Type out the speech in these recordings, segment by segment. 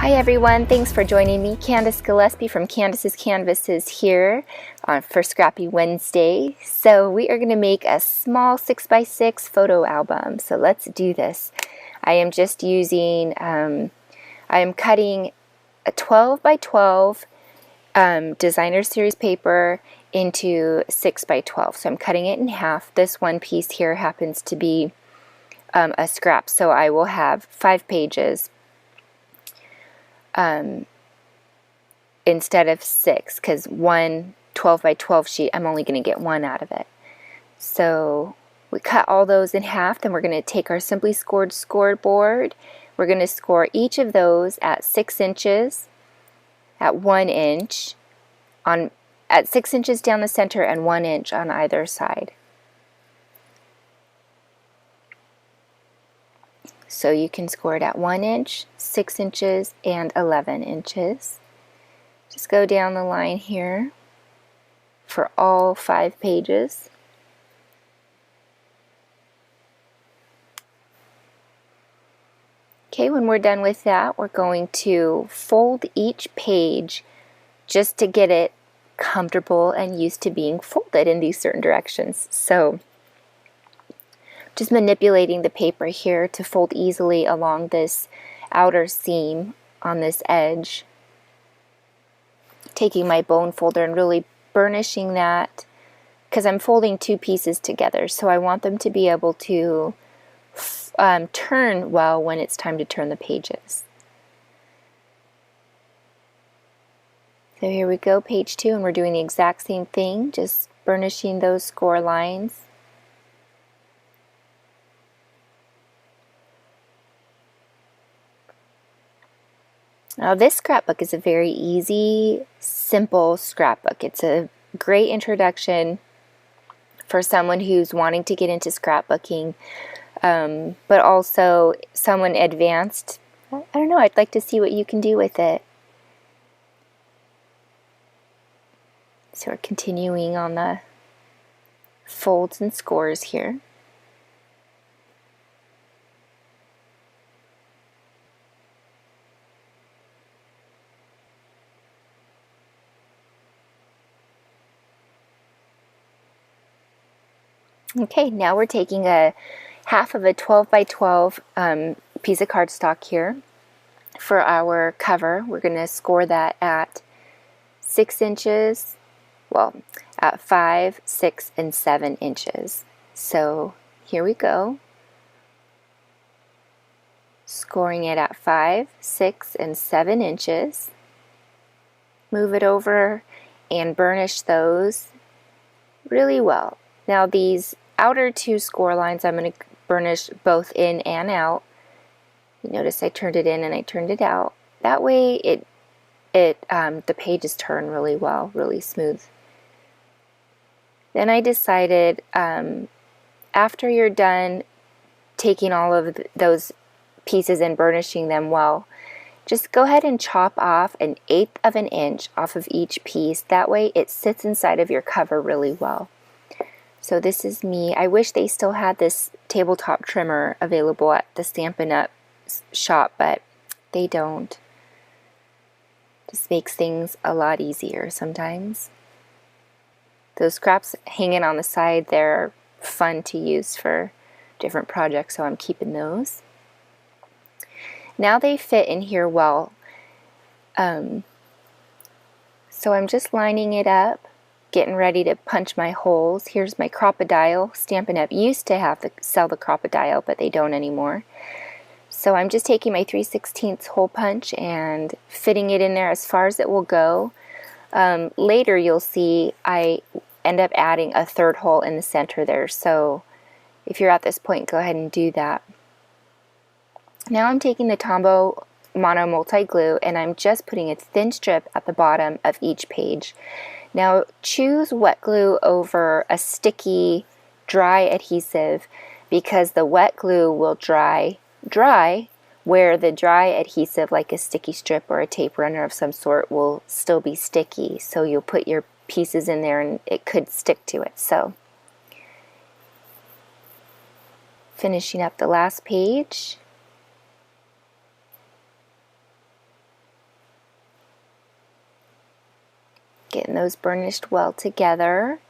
Hi everyone, thanks for joining me. Candace Gillespie from Candace's Canvases here for Scrappy Wednesday. So we are going to make a small 6x6 photo album. So let's do this. I am just using, I am cutting a 12 by 12 designer series paper into 6 by 12. So I'm cutting it in half. This one piece here happens to be a scrap, so I will have 5 pages instead of 6, because one 12 by 12 sheet, I'm only going to get 1 out of it. So we cut all those in half. Then we're going to take our Simply Scored scoreboard. We're going to score each of those at 6 inches, at 1 inch, at 6 inches down the center and 1 inch on either side. So you can score it at 1 inch, 6 inches, and 11 inches. Just go down the line here for all 5 pages. Okay, when we're done with that, we're going to fold each page just to get it comfortable and used to being folded in these certain directions. So just manipulating the paper here to fold easily along this outer seam on this edge. Taking my bone folder and really burnishing that, because I'm folding 2 pieces together, so I want them to be able to turn well when it's time to turn the pages. So here we go, page 2, and we're doing the exact same thing, just burnishing those score lines. Now this scrapbook is a very easy, simple scrapbook. It's a great introduction for someone who's wanting to get into scrapbooking, but also someone advanced. I don't know, I'd like to see what you can do with it. So we're continuing on the folds and scores here. Okay, now we're taking a half of a 12 by 12 piece of cardstock here for our cover. We're going to score that at 6 inches, well, at 5, 6, and 7 inches. So here we go. Scoring it at 5, 6, and 7 inches. Move it over and burnish those really well. Now these outer 2 score lines, I'm going to burnish both in and out. You notice I turned it in and I turned it out. That way the pages turn really well, really smooth. Then I decided after you're done taking all of those pieces and burnishing them well, just go ahead and chop off 1/8 of an inch off of each piece. That way it sits inside of your cover really well. So this is me. I wish they still had this tabletop trimmer available at the Stampin' Up! Shop, but they don't. Just makes things a lot easier sometimes. Those scraps hanging on the side, they're fun to use for different projects, so I'm keeping those. Now they fit in here well. So I'm just lining it up, getting ready to punch my holes. Here's my Crop-A-Dile. Stampin' Up! Used to sell the Crop-A-Dile, but they don't anymore. So I'm just taking my 3/16 hole punch and fitting it in there as far as it will go. Later you'll see I end up adding a 3rd hole in the center there. So if you're at this point, go ahead and do that. Now I'm taking the Tombow Mono Multi Glue and I'm just putting a thin strip at the bottom of each page. Now choose wet glue over a sticky, dry adhesive, because the wet glue will dry, where the dry adhesive, like a sticky strip or a tape runner of some sort, will still be sticky. So you'll put your pieces in there and it could stick to it. So finishing up the last page. Getting those burnished well together,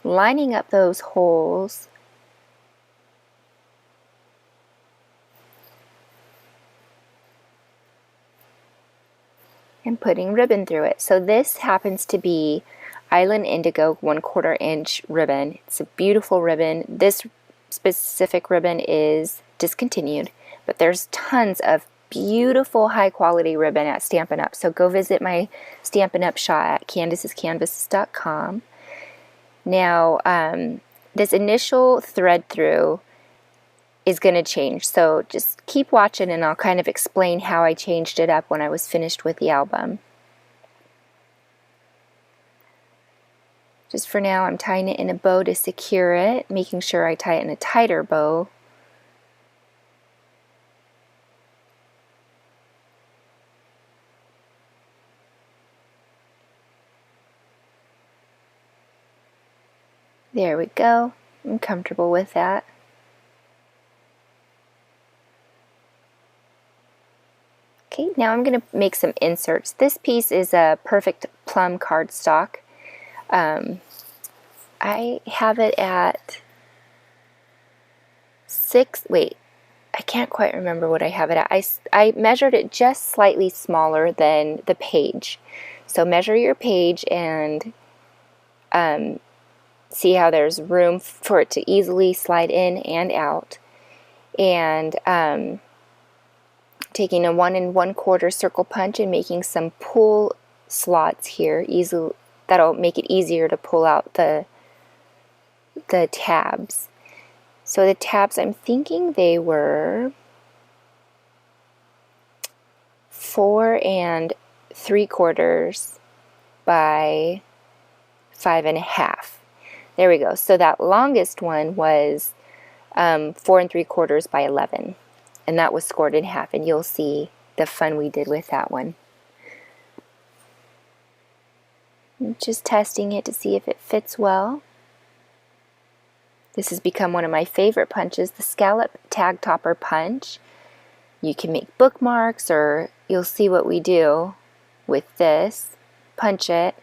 lining up those holes. And putting ribbon through it. So this happens to be Island Indigo 1/4 inch ribbon. It's a beautiful ribbon. This specific ribbon is discontinued, but there's tons of beautiful high quality ribbon at Stampin' Up. So go visit my Stampin' Up shop at CandicesCanvases.com. Now this initial thread through is going to change, so just keep watching and I'll kind of explain how I changed it up when I was finished with the album. Just for now, I'm tying it in a bow to secure it, making sure I tie it in a tighter bow. There we go. I'm comfortable with that. Okay, now I'm going to make some inserts. This piece is a perfect plum cardstock. I have it at I can't quite remember what I have it at. I measured it just slightly smaller than the page. So measure your page and see how there's room for it to easily slide in and out. And taking a 1 1/4 circle punch and making some pull slots here. That'll make it easier to pull out the tabs. So the tabs, I'm thinking they were 4 3/4 by 5 1/2. There we go. So that longest one was 4 3/4 by 11. And that was scored in half, and you'll see the fun we did with that one. I'm just testing it to see if it fits well. This has become one of my favorite punches, the Scallop Tag Topper Punch. You can make bookmarks, or you'll see what we do with this. Punch it.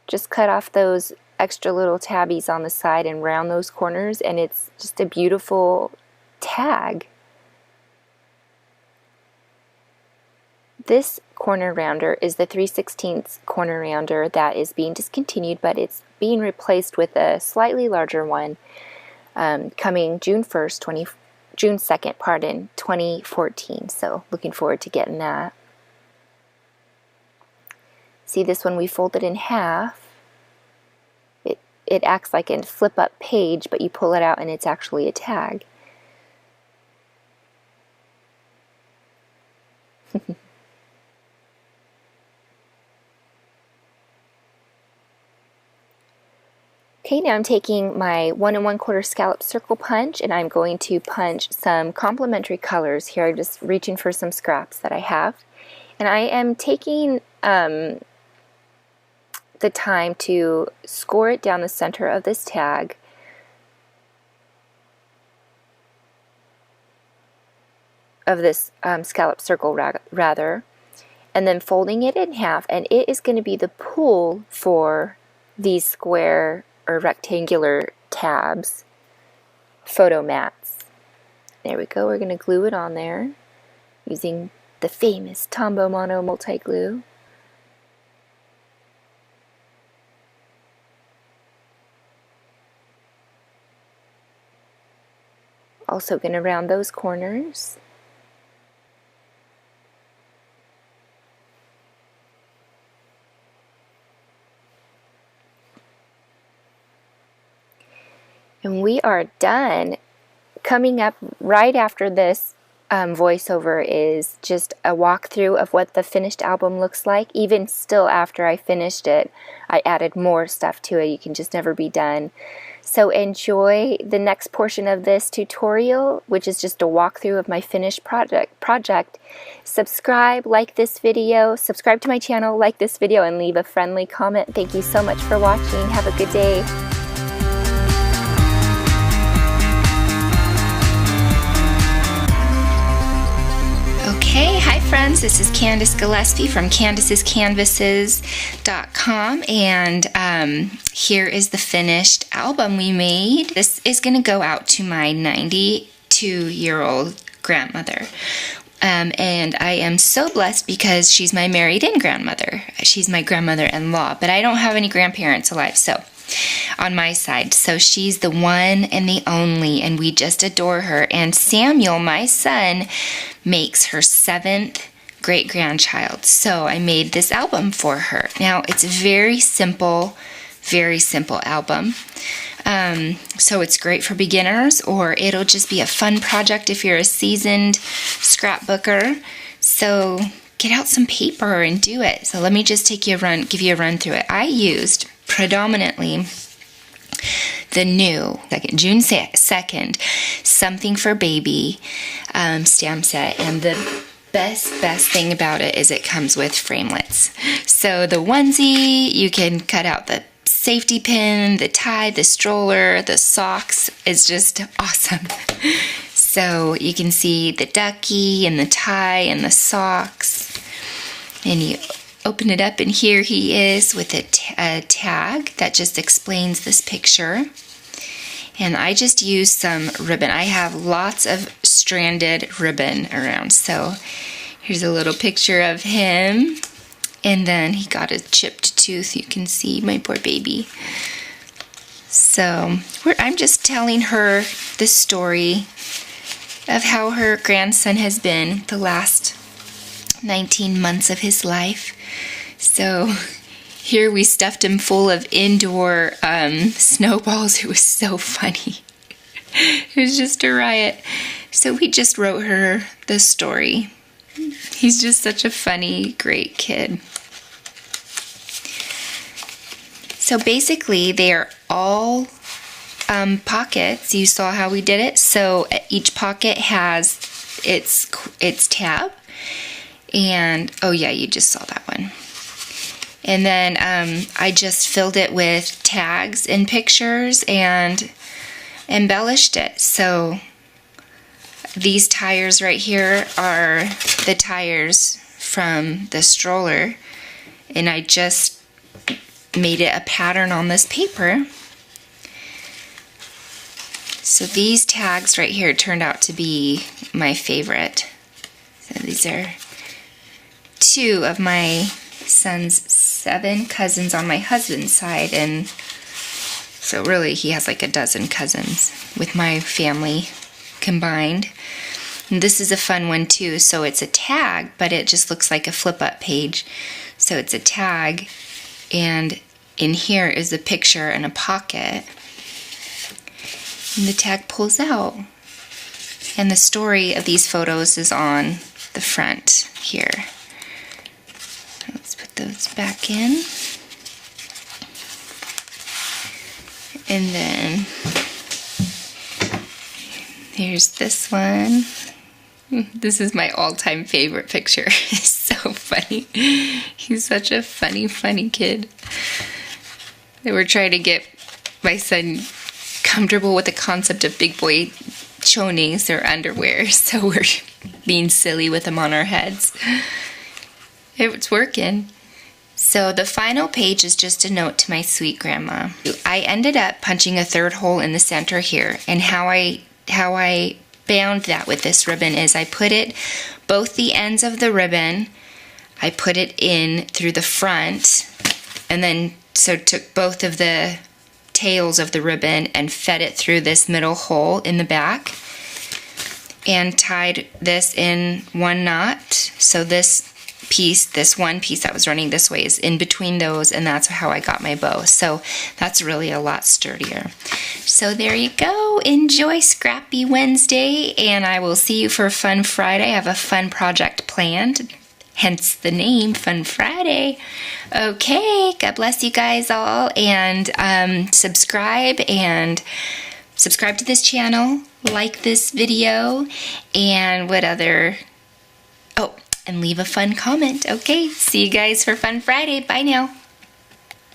Just cut off those extra little tabbies on the side and round those corners, and it's just a beautiful tag. This corner rounder is the 3/16 corner rounder that is being discontinued, but it's being replaced with a slightly larger one coming June 2nd, 2014. So looking forward to getting that. See, this one we folded in half. It acts like a flip up page, but you pull it out and it's actually a tag. Okay, now I'm taking my 1 1/4 scallop circle punch and I'm going to punch some complementary colors here. I'm just reaching for some scraps that I have. And I am taking the time to score it down the center of this tag. Of this scallop circle rather, and then folding it in half, and it is going to be the pull for these square or rectangular tabs, photo mats. There we go. We're going to glue it on there using the famous Tombow Mono multi-glue. Also going to round those corners. And we are done. Coming up right after this voiceover is just a walkthrough of what the finished album looks like. Even still after I finished it, I added more stuff to it. You can just never be done. So enjoy the next portion of this tutorial, which is just a walkthrough of my finished project. Subscribe, like this video, subscribe to my channel, like this video, and leave a friendly comment. Thank you so much for watching. Have a good day. Okay, hi friends. guys, this is Candace Gillespie from Candace'sCanvases.com, and here is the finished album we made. This is going to go out to my 92-year-old grandmother. And I am so blessed because she's my married-in grandmother. She's my grandmother-in-law, but I don't have any grandparents alive, so on my side. So she's the one and the only, and we just adore her. And Samuel, my son, makes her 7th great-grandchild. So I made this album for her. Now, it's a very simple album. So it's great for beginners, or it'll just be a fun project if you're a seasoned scrapbooker. So get out some paper and do it. So let me just give you a run through it. I used predominantly the new June 2nd Something for Baby stamp set, and the best thing about it is it comes with framelits. So the onesie, you can cut out the safety pin, the tie, the stroller, the socks is just awesome. So you can see the ducky and the tie and the socks, and you open it up, and here he is with a tag that just explains this picture. And I just used some ribbon. I have lots of stranded ribbon around. So here's a little picture of him. And then he got a chipped tooth. You can see my poor baby. So I'm just telling her the story of how her grandson has been the last 19 months of his life. So here we stuffed him full of indoor snowballs. It was so funny. It was just a riot. So we just wrote her the story. He's just such a funny, great kid. So basically, they are all pockets. You saw how we did it. So each pocket has its tab. And, oh yeah, you just saw that one. And then I just filled it with tags and pictures and embellished it. So these tires right here are the tires from the stroller, and I just made it a pattern on this paper. So these tags right here turned out to be my favorite. So these are 2 of my son's 7 cousins on my husband's side, and so really he has like a dozen cousins with my family combined. And this is a fun one too. So it's a tag, but it just looks like a flip-up page. So it's a tag, and in here is a picture and a pocket, and the tag pulls out, and the story of these photos is on the front here. Let's put those back in. And then here's this one. This is my all-time favorite picture. It's so funny. He's such a funny kid. They were trying to get my son comfortable with the concept of big boy chonies or underwear, so we're being silly with them on our heads. It's working. So the final page is just a note to my sweet grandma. I ended up punching a 3rd hole in the center here, and how I bound that with this ribbon is I put it, both the ends of the ribbon, I put it in through the front, and then so took both of the tails of the ribbon and fed it through this middle hole in the back, and tied this in one knot. So this one piece that was running this way is in between those, and that's how I got my bow. So that's really a lot sturdier. So there you go. Enjoy Scrappy Wednesday, and I will see you for Fun Friday. I have a fun project planned, hence the name, Fun Friday. Okay, God bless you guys all, and subscribe to this channel, like this video, and and leave a fun comment. Okay, see you guys for Fun Friday. Bye now.